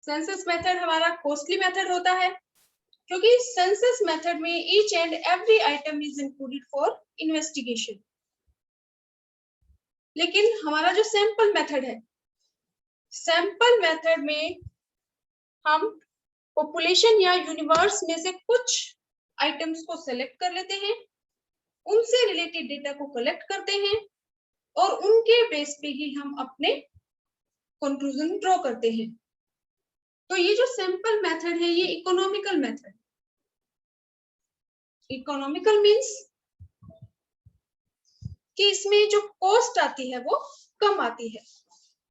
Census method हमारा costly method होता है क्योंकि सेंसस मेथड में each and every item is included for investigation. लेकिन हमारा जो सैंपल मेथड है, सैंपल मेथड में हम पॉपुलेशन या यूनिवर्स में से कुछ आइटम्स को सेलेक्ट कर लेते हैं, उनसे रिलेटेड डेटा को कलेक्ट करते हैं और उनके बेस पे ही हम अपने कंक्लूजन ड्रॉ करते हैं। तो ये जो सैंपल मेथड है ये इकोनॉमिकल मेथड। इकोनॉमिकल मींस कि इसमें जो कॉस्ट आती है वो कम आती है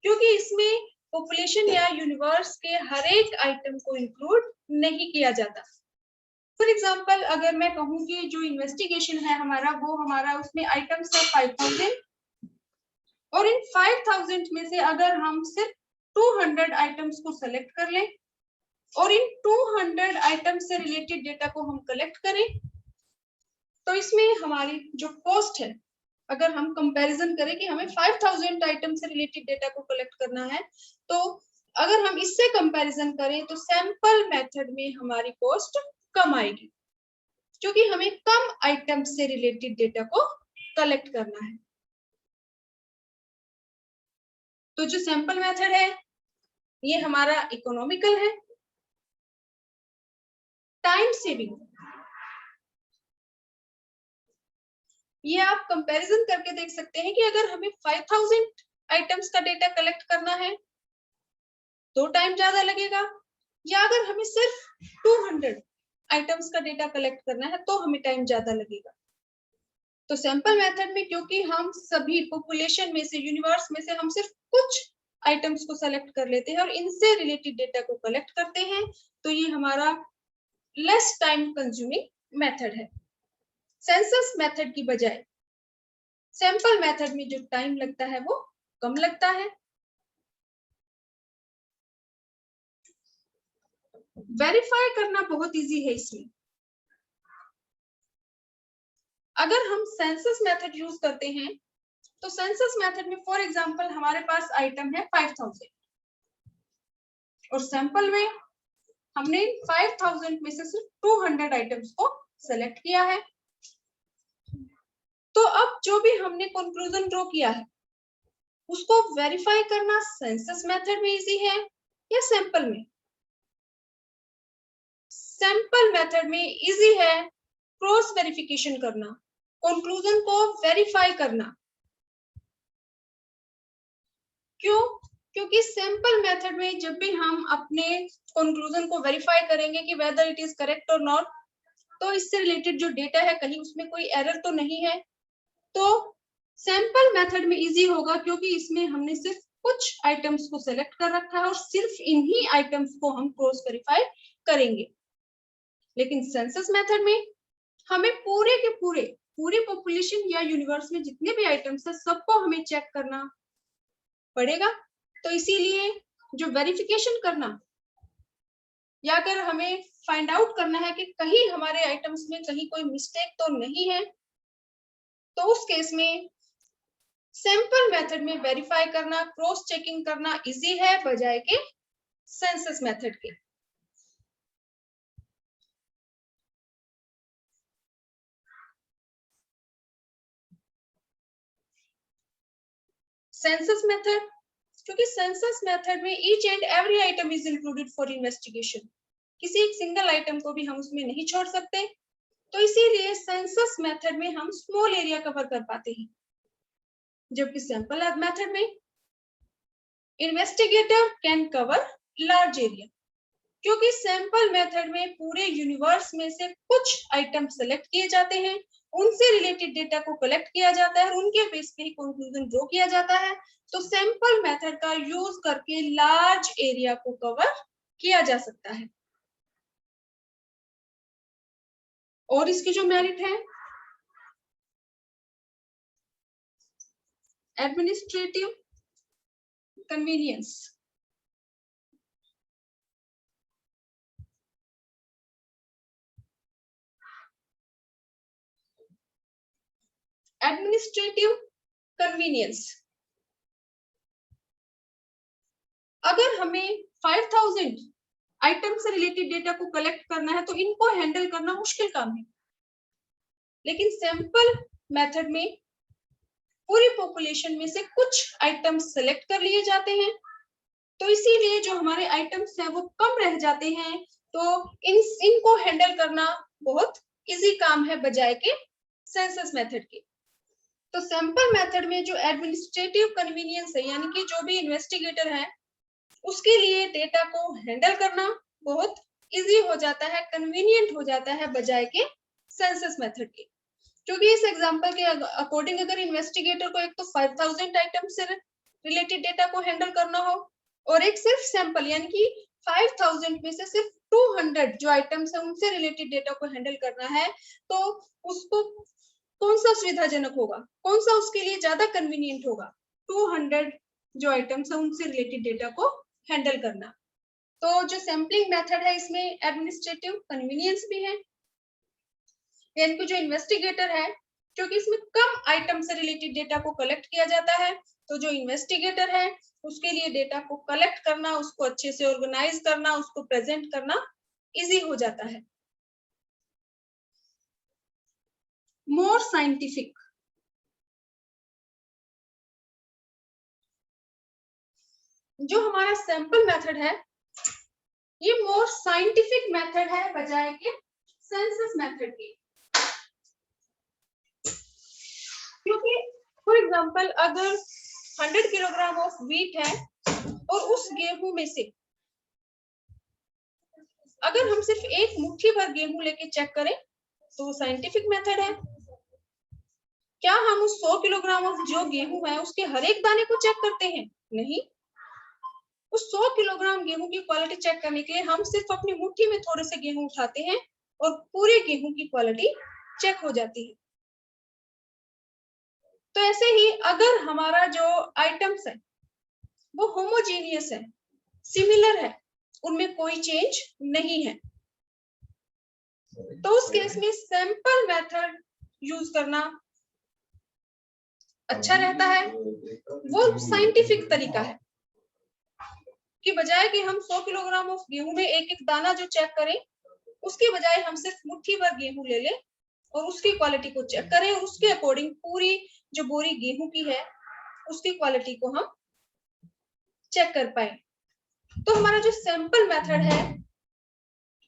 क्योंकि इसमें पॉपुलेशन या यूनिवर्स के हर एक आइटम को इंक्लूड नहीं किया जाता। फॉर एग्जांपल अगर मैं कहूँ कि जो इन्वेस्टिगेशन है हमारा वो हमारा उसमें आइटम्स है 5000 और इन 5000 में से अगर हम सिर्फ 200 आइटम्स को सेलेक्ट कर लें और इन 200 आइटम्स से रिलेटेड डेटा को हम कलेक्ट करें तो इसमें हमारी जो कॉस्ट है, अगर हम कंपैरिजन करें कि हमें 5000 आइटम से रिलेटेड डेटा को कलेक्ट करना है, तो अगर हम इससे कंपैरिजन करें तो सैंपल मेथड में हमारी कॉस्ट कम आएगी क्योंकि हमें कम आइटम से रिलेटेड डेटा को कलेक्ट करना है। तो जो सैंपल मेथड है ये हमारा इकोनॉमिकल है। टाइम सेविंग, ये आप कंपैरिजन करके देख सकते हैं कि अगर हमें 5000 आइटम्स का डेटा कलेक्ट करना है तो टाइम ज्यादा लगेगा, या अगर हमें सिर्फ 200 आइटम्स का डेटा कलेक्ट करना है तो हमें टाइम ज्यादा लगेगा। तो सैंपल मेथड में क्योंकि हम सभी पॉपुलेशन में से, यूनिवर्स में से हम सिर्फ कुछ आइटम्स को सेलेक्ट कर लेते हैं और इनसे रिलेटेड डेटा को कलेक्ट करते हैं, तो ये हमारा लेस टाइम कंज्यूमिंग मेथड है। सेंसस मेथड की बजाय सैंपल मेथड में जो टाइम लगता है वो कम लगता है। वेरीफाई करना बहुत इजी है इसमें। अगर हम सेंसस मेथड यूज करते हैं तो सेंसस मेथड में फॉर एग्जांपल हमारे पास आइटम है 5000 और सैंपल में हमने 5000 में से सिर्फ 200 आइटम्स को सेलेक्ट किया है। तो अब जो भी हमने कंक्लूजन ड्रॉ किया है उसको वेरीफाई करना सेंसस मेथड में इजी है या सैंपल में? सैंपल मेथड में इजी है क्रॉस वेरिफिकेशन करना, कंक्लूजन को वेरीफाई करना। क्यों? क्योंकि सैंपल मेथड में जब भी हम अपने कंक्लूजन को वेरीफाई करेंगे कि वेदर इट इज करेक्ट और नॉट, तो इससे रिलेटेड जो डेटा है कहीं उसमें कोई एरर तो नहीं है। तो सैंपल मेथड में इजी होगा क्योंकि इसमें हमने सिर्फ कुछ आइटम्स को सेलेक्ट कर रखा है और सिर्फ इन्हीं आइटम्स को हम क्रॉस वेरीफाई करेंगे। लेकिन सेंसस मेथड में हमें पूरे के पूरी पॉपुलेशन या यूनिवर्स में जितने भी आइटम्स है सबको हमें चेक करना पड़ेगा। तो इसीलिए जो वेरिफिकेशन करना या अगर हमें फाइंड आउट करना है कि कहीं हमारे आइटम्स में कहीं कोई मिस्टेक तो नहीं है, तो उस केस में सैंपल मेथड में वेरीफाई करना, क्रॉस चेकिंग करना इजी है बजाय के सेंसस मेथड के। सेंसस मेथड, क्योंकि सेंसस मेथड में each and every item is included for investigation, किसी एक सिंगल आइटम को भी हम उसमें नहीं छोड़ सकते, तो इसीलिए सेंसस मेथड में हम स्मॉल एरिया कवर कर पाते हैं, जबकि सैंपल मेथड में investigator can cover large area. क्योंकि सैंपल मेथड में पूरे यूनिवर्स में से कुछ आइटम सेलेक्ट किए जाते हैं, उनसे रिलेटेड डेटा को कलेक्ट किया जाता है और उनके बेस पे ही कंक्लूजन ड्रॉ किया जाता है। तो सैंपल मेथड का यूज करके लार्ज एरिया को कवर किया जा सकता है। और इसकी जो मेरिट है, एडमिनिस्ट्रेटिव कन्वीनियंस, एडमिनिस्ट्रेटिव कन्वीनियंस। अगर हमें 5000 आइटम से रिलेटेड डेटा को कलेक्ट करना है तो इनको हैंडल करना मुश्किल काम है। लेकिन सैंपल मेथड में पूरी पॉपुलेशन में से कुछ आइटम्स सेलेक्ट कर लिए जाते हैं, तो इसीलिए जो हमारे आइटम्स हैं वो कम रह जाते हैं। तो इनको हैंडल करना बहुत इजी काम है बजाय के सेंसस मेथड के। तो सैंपल मेथड में जो एडमिनिस्ट्रेटिव कन्वीनियंस है, यानी कि जो भी इन्वेस्टिगेटर है उसके लिए डेटा को हैंडल करना बहुत इजी हो जाता है, कन्वीनियंट हो जाता है बजाय के सेंसस मेथड के। क्योंकि इस एग्जांपल के अकॉर्डिंग अगर इन्वेस्टिगेटर को एक तो 5000 आइटम से रिलेटेड डेटा को हैंडल करना हो और एक सिर्फ सैंपल यानी कि 5000 में से सिर्फ 200 जो आइटम्स है उनसे रिलेटेड डेटा को हैंडल करना है, तो उसको कौन सा सुविधाजनक होगा, कौन सा उसके लिए ज्यादा कन्वीनियंट होगा? 200 जो आइटम्स है उनसे रिलेटेड डेटा को हैंडल करना। तो जो सैम्पलिंग मेथड है इसमें एडमिनिस्ट्रेटिव कन्वीनियंस भी है, यानी कि जो इन्वेस्टिगेटर है, क्योंकि इसमें कम आइटम से रिलेटेड डेटा को कलेक्ट किया जाता है, तो जो इन्वेस्टिगेटर है उसके लिए डेटा को कलेक्ट करना, उसको अच्छे से ऑर्गेनाइज करना, उसको प्रेजेंट करना इजी हो जाता है। मोर साइंटिफिक, जो हमारा सैंपल मेथड है ये मोर साइंटिफिक मेथड है बजाय के सेंसस मेथड के। क्योंकि फॉर एग्जांपल अगर 100 किलोग्राम ऑफ व्हीट है और उस गेहूं में से अगर हम सिर्फ एक मुट्ठी भर गेहूं लेके चेक करें तो वो साइंटिफिक मेथड है। क्या हम उस 100 किलोग्राम ऑफ जो गेहूं है उसके हर एक दाने को चेक करते हैं? नहीं। उस 100 किलोग्राम गेहूं की क्वालिटी चेक करने के लिए हम सिर्फ अपनी मुट्ठी में थोड़े से गेहूं उठाते हैं और पूरे गेहूं की क्वालिटी चेक हो जाती है। तो ऐसे ही अगर हमारा जो आइटम्स है वो होमोजीनियस है, सिमिलर है, उनमें कोई चेंज नहीं है, तो उस केस में सैंपल मेथड यूज करना अच्छा रहता है। वो साइंटिफिक तरीका है कि बजाय कि हम 100 किलोग्राम ऑफ गेहूं में एक एक दाना जो चेक करें, उसके बजाय हम सिर्फ मुट्ठी भर गेहूं ले लें और उसकी क्वालिटी को चेक करें और उसके अकॉर्डिंग पूरी जो बोरी गेहूं की है उसकी क्वालिटी को हम चेक कर पाए। तो हमारा जो सैंपल मेथड है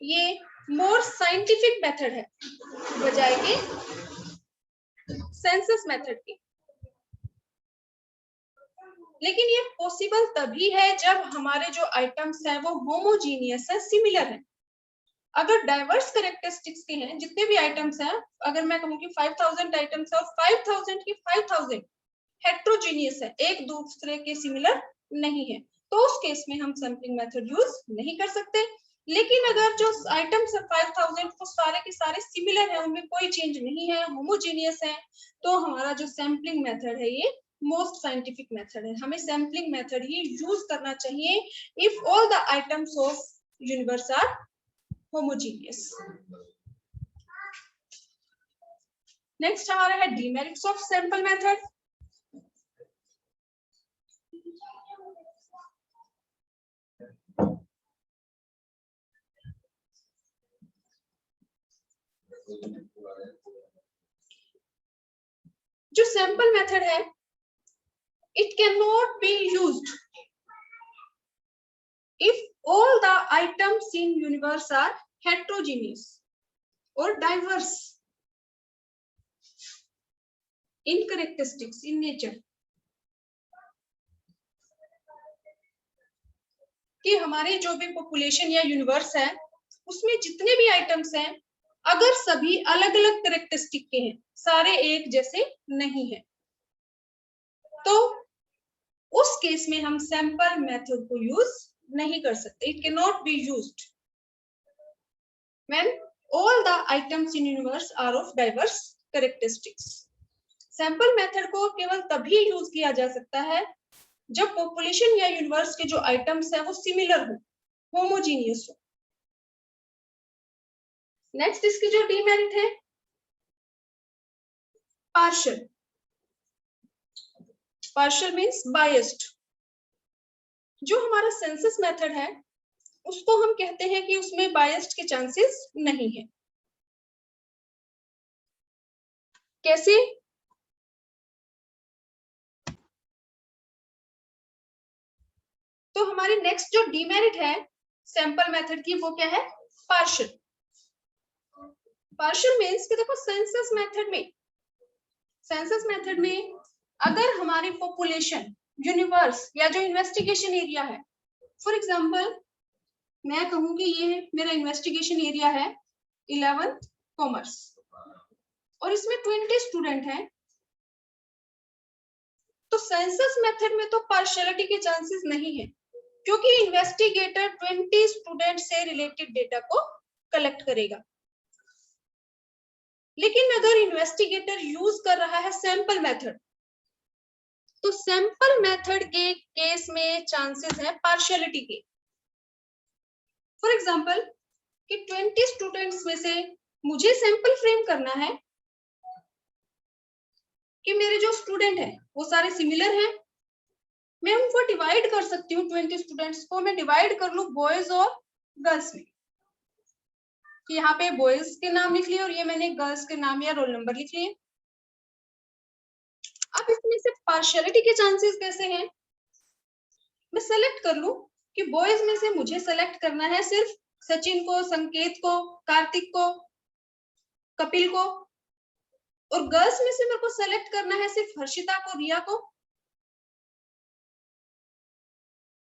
ये मोर साइंटिफिक मेथड है बजाय के सेंसस मेथड के। लेकिन ये पॉसिबल तभी है जब हमारे जो आइटम्स हैं वो होमोजीनियस है, सिमिलर है। अगर डाइवर्स कैरेक्टरिस्टिक्स के हैं जितने भी आइटम्स हैं, अगर मैं कहूँ कि 5000 आइटम्स है और 5000 की 5000 हेट्रोजीनियस है, एक दूसरे के सिमिलर नहीं है, तो उस केस में हम सैंपलिंग मेथड यूज नहीं कर सकते। लेकिन अगर जो आइटम्स है 5000 तो सारे के सारे सिमिलर है, उनमें कोई चेंज नहीं है, होमोजीनियस है, तो हमारा जो सैंपलिंग मेथड है ये मोस्ट साइंटिफिक मेथड है। हमें सैंपलिंग मेथड ही यूज करना चाहिए if all the items of universe are homogeneous. Next हमारा है डीमेरिट्स ऑफ सैंपल मेथड। जो सैंपल मेथड है it cannot be used if all the items in universe are heterogeneous or diverse in characteristics in nature। कि हमारी जो भी population या universe है उसमें जितने भी आइटम्स हैं अगर सभी अलग अलग कैरेक्टरिस्टिक के हैं, सारे एक जैसे नहीं है, तो उस केस में हम सैंपल मेथड को यूज नहीं कर सकते। It can not be used when all the items in universe are of diverse characteristics. Sample method को केवल तभी यूज किया जा सकता है जब पॉपुलेशन या यूनिवर्स के जो आइटम्स है वो सिमिलर हो, होमोजीनियस हो। नेक्स्ट इसकी जो डीमेरिट है पार्शियल। Partial means biased. जो हमारा सेंसस मेथड है उसको हम कहते हैं कि उसमें बायस्ड के चांसेस नहीं है। कैसे? तो हमारी नेक्स्ट जो डीमेरिट है सैंपल मेथड की वो क्या है? पार्शियल। पार्शियल मीन्स कि देखो सेंसस मेथड में अगर हमारी पॉपुलेशन, यूनिवर्स या जो इन्वेस्टिगेशन एरिया है, फॉर एग्जांपल मैं कहूँ कि ये मेरा इन्वेस्टिगेशन एरिया है 11 कॉमर्स और इसमें 20 स्टूडेंट हैं, तो सेंसस मेथड में तो पार्शियलिटी के चांसेस नहीं है क्योंकि इन्वेस्टिगेटर 20 स्टूडेंट से रिलेटेड डेटा को कलेक्ट करेगा। लेकिन अगर इन्वेस्टिगेटर यूज कर रहा है सैंपल मेथड, तो सैंपल मेथड के केस में चांसेस है पार्शियलिटी के। फॉर एग्जांपल कि 20 स्टूडेंट्स में से मुझे सैंपल फ्रेम करना है कि मेरे जो स्टूडेंट हैं वो सारे सिमिलर हैं, मैं उनको डिवाइड कर सकती हूँ। 20 स्टूडेंट्स को मैं डिवाइड कर लूं बॉयज और गर्ल्स में, कि यहाँ पे बॉयज के नाम लिख लिए और ये मैंने गर्ल्स के नाम या रोल नंबर लिख लिए। अब इसमें से पार्शियलिटी के चांसेस कैसे हैं? मैं सेलेक्ट कर लूं कि बॉयज में से मुझे सेलेक्ट करना है सिर्फ सचिन को, संकेत को, कार्तिक को, कपिल को, और गर्ल्स में से मेरे को सेलेक्ट करना है सिर्फ हर्षिता को, रिया को,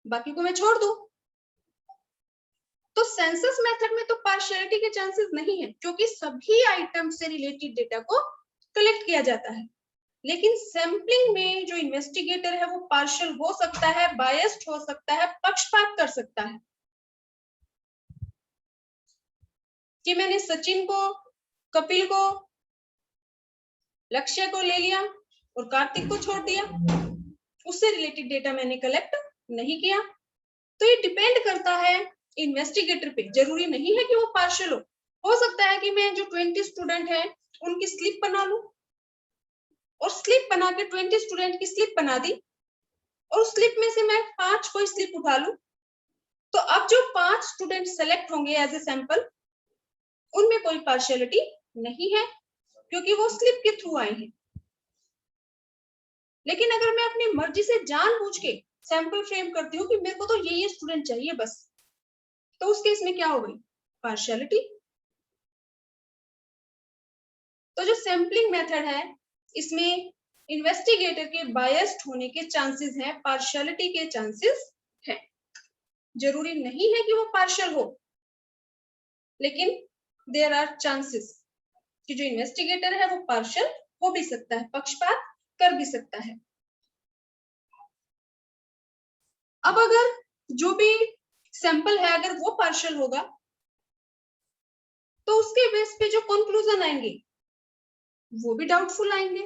बाकी को मैं छोड़ दूं। तो सेंसस मेथड में तो पार्शियलिटी के चांसेस नहीं है क्योंकि सभी आइटम से रिलेटेड डेटा को कलेक्ट किया जाता है। लेकिन सैंपलिंग में जो इन्वेस्टिगेटर है वो पार्शियल हो सकता है, बायस्ड हो सकता है, पक्षपात कर सकता है कि मैंने सचिन को, कपिल को, लक्ष्य को ले लिया और कार्तिक को छोड़ दिया, उससे रिलेटेड डेटा मैंने कलेक्ट नहीं किया। तो ये डिपेंड करता है इन्वेस्टिगेटर पे, जरूरी नहीं है कि वो पार्शियल हो सकता है कि मैं जो 20 स्टूडेंट है उनकी स्लिप बना लूं और स्लिप बना के 20 स्टूडेंट की स्लिप बना दी और उस स्लिप में से मैं 5 कोई स्लिप उठा लूं, तो अब जो 5 स्टूडेंट सेलेक्ट होंगे एज ए सैंपल उनमें कोई पार्शियलिटी नहीं है क्योंकि वो स्लिप के थ्रू आए हैं। लेकिन अगर मैं अपनी मर्जी से जानबूझ के सैंपल फ्रेम करती हूँ कि मेरे को तो ये स्टूडेंट चाहिए बस, तो उस केस में क्या हो गई? पार्शियलिटी। तो जो सैंपलिंग मेथड है इसमें इन्वेस्टिगेटर के बायस्ड होने के चांसेस हैं, पार्शियलिटी के चांसेस हैं। जरूरी नहीं है कि वो पार्शियल हो, लेकिन देयर आर चांसेस कि जो इन्वेस्टिगेटर है वो पार्शियल हो भी सकता है, पक्षपात कर भी सकता है। अब अगर जो भी सैंपल है अगर वो पार्शियल होगा तो उसके बेस पे जो कंक्लूजन आएंगे वो भी डाउटफुल आएंगे।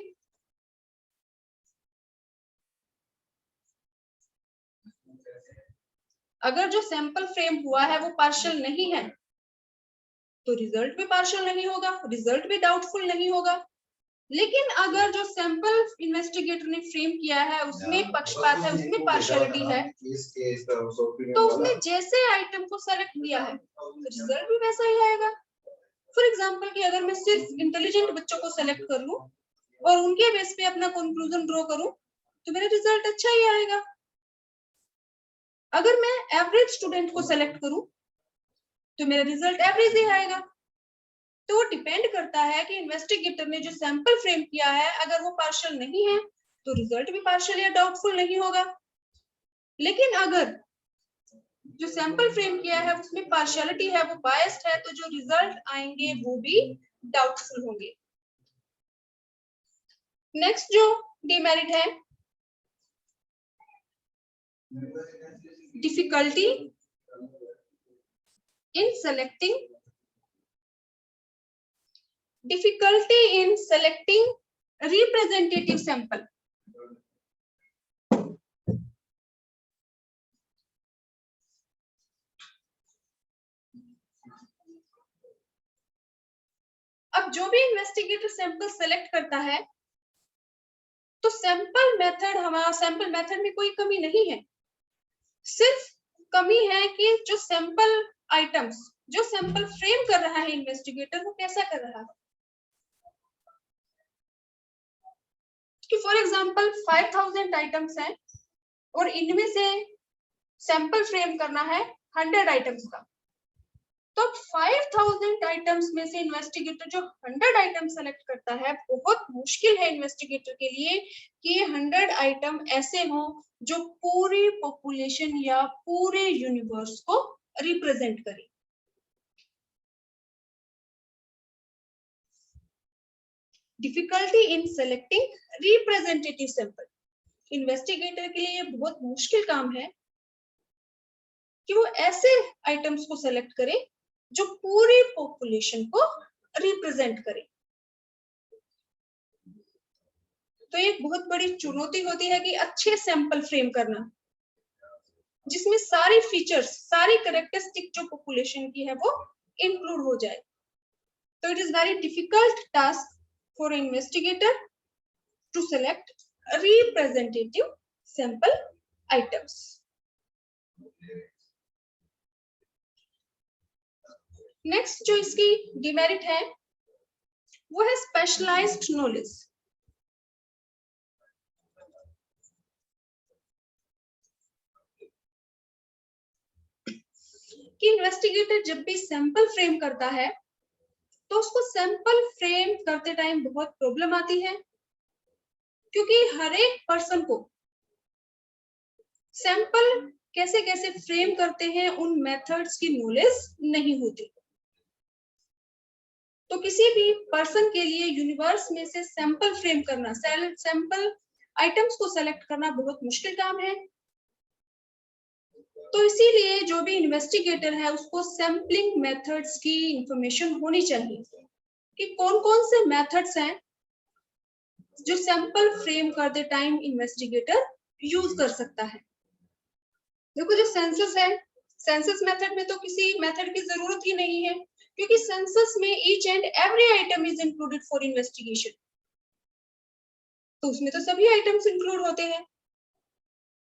अगर जो सैंपल फ्रेम हुआ है वो पार्शियल नहीं है तो रिजल्ट भी पार्शियल नहीं होगा, रिजल्ट भी डाउटफुल नहीं होगा। लेकिन अगर जो सैंपल इन्वेस्टिगेटर ने फ्रेम किया है उसमें पक्षपात है, उसमें पार्शियलिटी है, तो उसने जैसे आइटम को सेलेक्ट किया है रिजल्ट भी वैसा ही आएगा। फॉर एग्जाम्पल कि अगर मैं सिर्फ इंटेलिजेंट बच्चों को सेलेक्ट कर लूं और उनके बेस पे अपना कंक्लूजन ड्रॉ करूं तो मेरा रिजल्ट अच्छा ही आएगा। अगर मैं एवरेज स्टूडेंट को सेलेक्ट करूं तो मेरा रिजल्ट एवरेज ही आएगा। तो वो डिपेंड करता है कि इन्वेस्टिगेटर ने जो सैंपल फ्रेम किया है अगर वो पार्शियल नहीं है तो रिजल्ट भी पार्शियल या डाउटफुल नहीं होगा। लेकिन अगर जो सैंपल फ्रेम किया है उसमें पार्शियलिटी है, वो बायस्ड है, तो जो रिजल्ट आएंगे वो भी डाउटफुल होंगे। नेक्स्ट जो डिमेरिट है, difficulty in selecting representative sample. अब जो भी इन्वेस्टिगेटर सैंपल सेलेक्ट करता है तो सैंपल मेथड में कोई कमी नहीं है। सिर्फ कमी है कि जो सैंपल आइटम्स, जो सैंपल फ्रेम कर रहा है इन्वेस्टिगेटर, वो कैसा कर रहा है कि फॉर एग्जांपल 5000 आइटम्स हैं और इनमें से सैंपल फ्रेम करना है 100 आइटम्स का, तो 5000 आइटम्स में से इन्वेस्टिगेटर जो 100 आइटम सेलेक्ट करता है, बहुत मुश्किल है इन्वेस्टिगेटर के लिए कि ये 100 आइटम ऐसे हों जो पूरी पॉपुलेशन या पूरे यूनिवर्स को रिप्रेजेंट करे। Difficulty in selecting representative sample, investigator के लिए ये बहुत मुश्किल काम है कि वो ऐसे आइटम्स को सेलेक्ट करे जो पूरी पॉपुलेशन को रिप्रेजेंट करे। तो एक बहुत बड़ी चुनौती होती है कि अच्छे सैंपल फ्रेम करना जिसमें सारी फीचर्स, सारी कैरेक्टरिस्टिक जो पॉपुलेशन की है वो इंक्लूड हो जाए। तो it is very difficult task for investigator to select representative sample items. Next जो इसकी डिमेरिट है वो है स्पेशलाइज्ड नॉलेज। कि इन्वेस्टिगेटर जब भी सैंपल फ्रेम करता है तो उसको सैंपल फ्रेम करते टाइम बहुत प्रॉब्लम आती है, क्योंकि हर एक पर्सन को सैंपल कैसे कैसे फ्रेम करते हैं उन मेथड्स की नॉलेज नहीं होती। तो किसी भी पर्सन के लिए यूनिवर्स में से सैंपल फ्रेम करना, सैंपल आइटम्स को सेलेक्ट करना बहुत मुश्किल काम है। तो इसीलिए जो भी इन्वेस्टिगेटर है उसको सैंपलिंग मेथड्स की इंफॉर्मेशन होनी चाहिए कि कौन कौन से मेथड्स हैं जो सैंपल फ्रेम करते टाइम इन्वेस्टिगेटर यूज कर सकता है। देखो जो सेंसस है, सेंसस मेथड में तो किसी मेथड की जरूरत ही नहीं है, क्योंकि सेंसस में each and every item is included for investigation, तो उसमें तो सभी आइटम्स इंक्लूड होते हैं।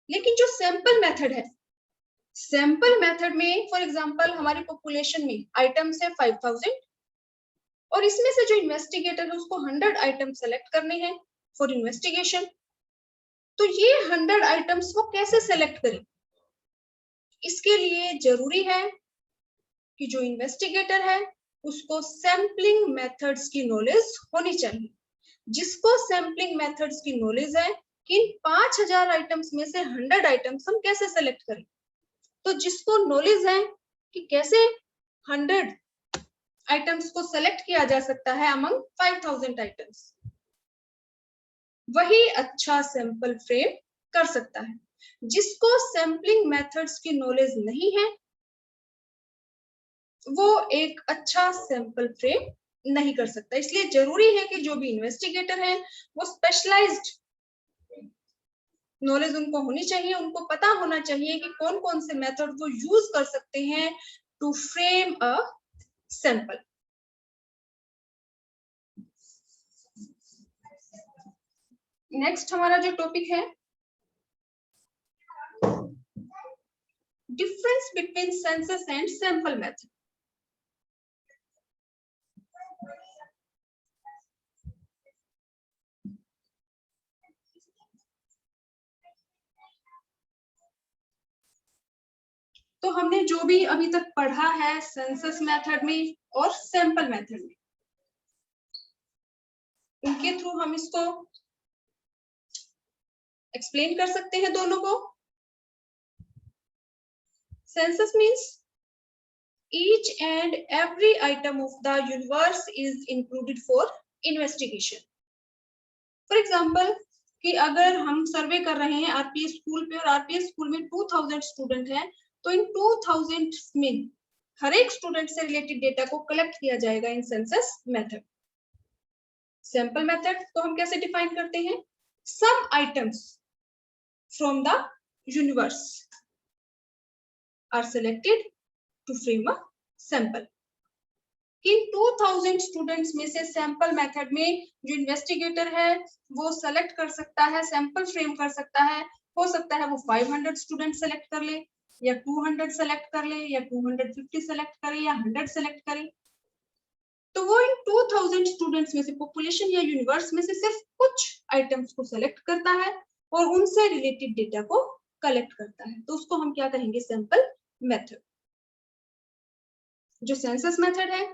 लेकिन जो सैंपल मेथड है, सैंपल मेथड में फॉर एग्जांपल हमारी पॉपुलेशन में आइटम्स है 5000 और इसमें से जो इन्वेस्टिगेटर है उसको 100 आइटम सेलेक्ट करने हैं फॉर इन्वेस्टिगेशन। तो ये 100 आइटम्स वो कैसे सेलेक्ट करें? इसके लिए जरूरी है कि जो इन्वेस्टिगेटर है उसको सैंपलिंग मेथड्स की नॉलेज होनी चाहिए। जिसको सैंपलिंग मेथड्स की नॉलेज है कि 5000 आइटम्स में से 100 आइटम्स हम कैसे सेलेक्ट करें, तो जिसको नॉलेज है कि कैसे 100 आइटम्स को सेलेक्ट किया जा सकता है अमंग 5000 आइटम्स, वही अच्छा सैंपल फ्रेम कर सकता है। जिसको सैंपलिंग मेथड्स की नॉलेज नहीं है वो एक अच्छा सैंपल फ्रेम नहीं कर सकता। इसलिए जरूरी है कि जो भी इन्वेस्टिगेटर है वो स्पेशलाइज्ड नॉलेज उनको होनी चाहिए, उनको पता होना चाहिए कि कौन कौन से मेथड वो यूज कर सकते हैं to frame a sample. Next हमारा जो टॉपिक है difference between census and sample method. तो हमने जो भी अभी तक पढ़ा है सेंसस मेथड में और सैंपल मेथड में, उनके थ्रू हम इसको एक्सप्लेन कर सकते हैं दोनों को। Census means each and every item of the universe is included for investigation. For example कि अगर हम सर्वे कर रहे हैं आरपीएस स्कूल पे और आरपीएस स्कूल में 2000 स्टूडेंट हैं, तो इन 2000 में हर एक स्टूडेंट से रिलेटेड डेटा को कलेक्ट किया जाएगा in census method. Sample method तो हम कैसे डिफाइन करते हैं? Some items from the universe are selected to frame a sample. इन 2000 स्टूडेंट्स में से सैंपल मेथड में जो इन्वेस्टिगेटर है वो सेलेक्ट कर सकता है, सैंपल फ्रेम कर सकता है। हो सकता है वो 500 स्टूडेंट सेलेक्ट कर ले, या 200 सेलेक्ट कर ले, या 250 सेलेक्ट करे, या 100 सेलेक्ट करे, तो वो इन 2000 स्टूडेंट्स में से, पॉपुलेशन या यूनिवर्स में से सिर्फ कुछ आइटम्स को सेलेक्ट करता है और उनसे रिलेटेड डेटा को कलेक्ट करता है। तो उसको हम क्या कहेंगे? Sample method. जो सेंसस मेथड है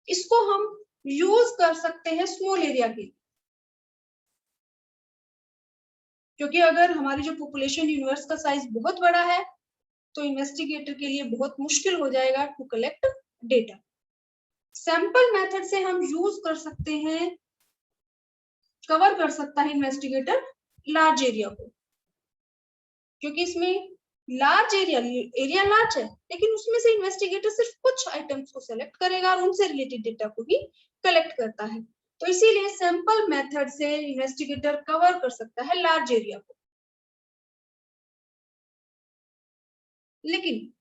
इसको हम यूज कर सकते हैं स्मॉल एरिया के लिए, क्योंकि अगर हमारी जो पॉपुलेशन यूनिवर्स का साइज बहुत बड़ा है तो इन्वेस्टिगेटर के लिए बहुत मुश्किल हो जाएगा to collect data. Sample method से हम यूज कर सकते हैं, कवर कर सकता है इन्वेस्टिगेटर लार्ज एरिया को, क्योंकि इसमें लार्ज एरिया लार्ज है, लेकिन उसमें से इन्वेस्टिगेटर सिर्फ कुछ आइटम्स को सेलेक्ट करेगा और उनसे रिलेटेड डेटा को भी कलेक्ट करता है। तो इसीलिए सैंपल मेथड से इन्वेस्टिगेटर कवर कर सकता है लार्ज एरिया को। लेकिन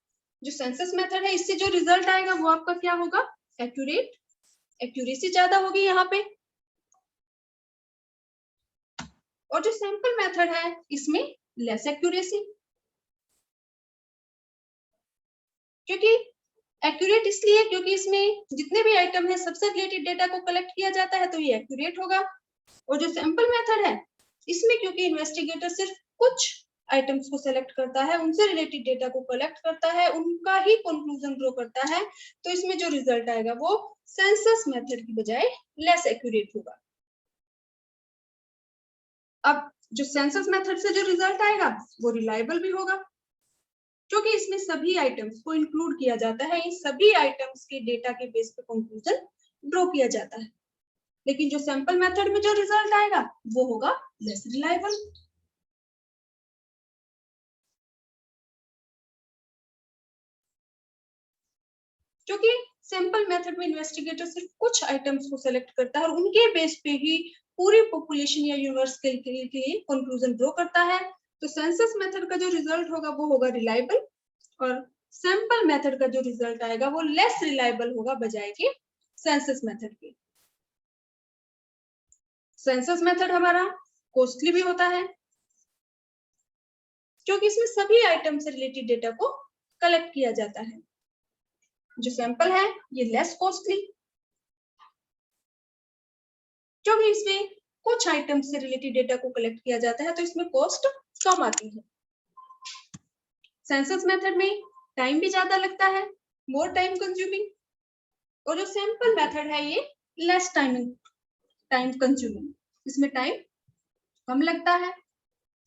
जो सेंसस मेथड है इससे जो रिजल्ट आएगा वो आपका क्या होगा? एक्यूरेट, एक्यूरेसी ज्यादा होगी यहाँ पे। और जो सैंपल मेथड है इसमें लेस एक्यूरेसी, क्योंकि एक्यूरेट इसलिए क्योंकि इसमें जितने भी आइटम है सबसे रिलेटेड डेटा को कलेक्ट किया जाता है, तो ये एक्यूरेट होगा। और जो सैंपल मेथड है इसमें क्योंकि इन्वेस्टिगेटर सिर्फ कुछ आइटम्स को सेलेक्ट करता है, उनसे रिलेटेड डेटा को कलेक्ट करता है, उनका ही कंक्लूजन ड्रॉ करता है, तो इसमें जो रिजल्ट आएगा वो सेंसस मेथड की बजाय लेस एक्यूरेट होगा। अब जो सेंसस मेथड से जो रिजल्ट आएगा वो रिलायबल भी होगा, क्योंकि इसमें सभी आइटम्स को इंक्लूड किया जाता है, इन सभी आइटम्स के डेटा के बेस पे कंक्लूजन ड्रॉ किया जाता है। लेकिन जो सैंपल मेथड में जो रिजल्ट आएगा वो होगा लेस रिलायबल। क्योंकि सैंपल मेथड में इन्वेस्टिगेटर सिर्फ कुछ आइटम्स को सेलेक्ट करता है और उनके बेस पे ही पूरी पॉपुलेशन या यूनिवर्स के लिए कंक्लूजन ड्रॉ करता है। तो सेंसस मेथड का जो रिजल्ट होगा वो होगा रिलायबल, और सैंपल मेथड का जो रिजल्ट आएगा वो लेस रिलायबल होगा बजाय के सेंसस मेथड के। सेंसस मेथड हमारा कॉस्टली भी होता है, क्योंकि इसमें सभी आइटम से रिलेटेड डेटा को कलेक्ट किया जाता है। जो सैंपल है ये लेस कॉस्टली, क्योंकि इसमें कुछ आइटम से रिलेटेड डेटा को कलेक्ट किया जाता है, तो इसमें कॉस्ट कम आती है। सेंसस मेथड में टाइम भी ज्यादा लगता है, मोर टाइम कंज्यूमिंग, और जो सैंपल मेथड है ये लेस टाइम कंज्यूमिंग, इसमें टाइम कम लगता है,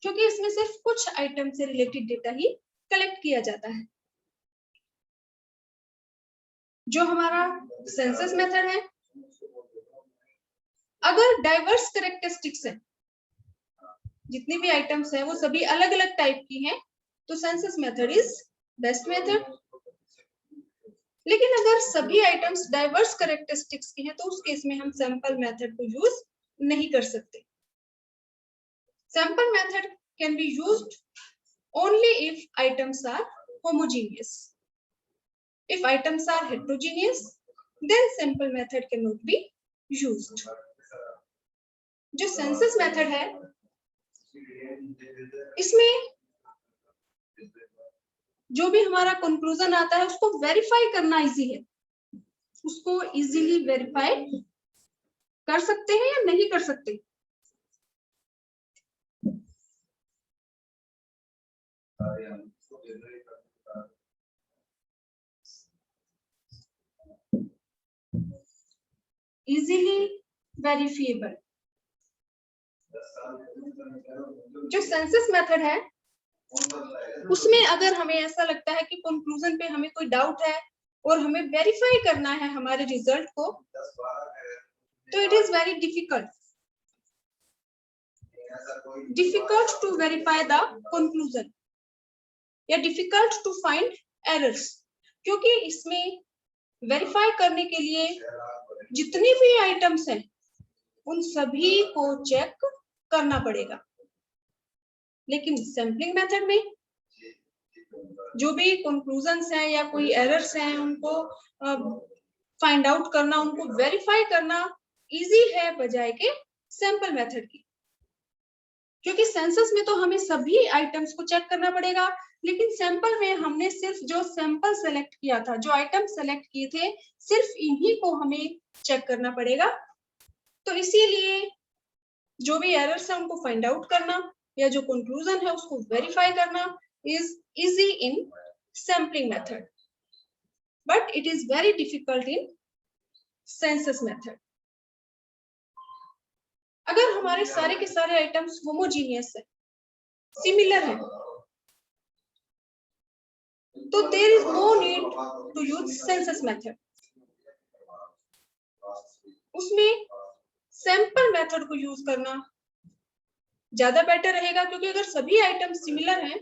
क्योंकि इसमें सिर्फ कुछ आइटम से रिलेटेड डेटा ही कलेक्ट किया जाता है। जो हमारा सेंसस मेथड है, अगर डाइवर्स कैरेक्टरिस्टिक्स है, जितनी भी आइटम्स है वो सभी अलग अलग टाइप की हैं, तो census method is best method. लेकिन अगर सभी आइटम्स डाइवर्स कैरेक्टरिस्टिक्स की हैं, तो उस केस में हम सैंपल मेथड को यूज नहीं कर सकते। Sample method can be used only if items are homogeneous. If items are heterogeneous, then sample method cannot be used. जो सेंसस मेथड है इसमें जो भी हमारा कंक्लूजन आता है उसको वेरीफाई करना इजी है, उसको इजीली वेरीफाई कर सकते हैं या नहीं कर सकते। Easily verifiable. जो सेंसस मेथड है उसमें अगर हमें ऐसा लगता है कि कंक्लूजन पे हमें कोई डाउट है और हमें वेरीफाई करना है हमारे रिजल्ट को, तो it is very difficult to verify the conclusion या डिफिकल्ट टू फाइंड एरर्स, क्योंकि इसमें वेरीफाई करने के लिए जितनी भी आइटम्स हैं उन सभी को चेक करना पड़ेगा। लेकिन सैम्पलिंग मेथड में जो भी कंक्लूजन्स हैं या कोई एरर्स हैं उनको फाइंड आउट करना, उनको वेरीफाई करना इजी है बजाय के सैंपल मेथड की, क्योंकि सेंसस में तो हमें सभी आइटम्स को चेक करना पड़ेगा, लेकिन सैंपल में हमने सिर्फ जो सैंपल सेलेक्ट किया था, जो आइटम सेलेक्ट किए थे, सिर्फ इन्हीं को हमें चेक करना पड़ेगा। तो इसीलिए जो भी एरर्स है उनको फाइंड आउट करना या जो कंक्लूजन है उसको वेरीफाई करना is easy in sampling method, but it is very difficult in census method. अगर हमारे सारे के सारे आइटम्स होमोजीनियस है, सिमिलर है, तो there is no need to use census method. उसमें सैंपल मेथड को यूज करना ज्यादा बेटर रहेगा, क्योंकि अगर सभी आइटम सिमिलर हैं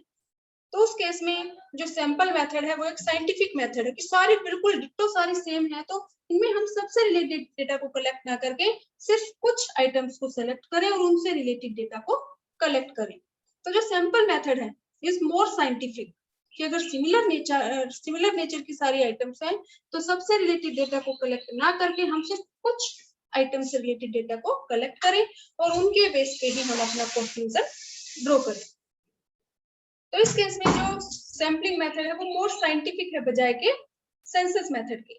तो उस केस में जो सैंपल मेथड है वो एक साइंटिफिक मेथड है कि सारी बिल्कुल डिट्टो सारी सेम है, तो इनमें हम सबसे रिलेटेड डेटा को कलेक्ट ना करके सिर्फ कुछ आइटम्स को सेलेक्ट करें और उनसे रिलेटेड डेटा को कलेक्ट करें। तो जो सैंपल मेथड है इज मोर साइंटिफिक कि अगर सिमिलर नेचर की सारी आइटम्स हैं तो सबसे रिलेटेड डेटा को कलेक्ट ना करके हम सिर्फ कुछ आइटम से रिलेटेड डेटा को कलेक्ट करें और उनके बेस पे ही हम अपना कंक्लूजन ड्रॉ करें। तो इस केस में जो सैम्पलिंग मेथड है वो मोर साइंटिफिक है बजाय के सेंसस मेथड के।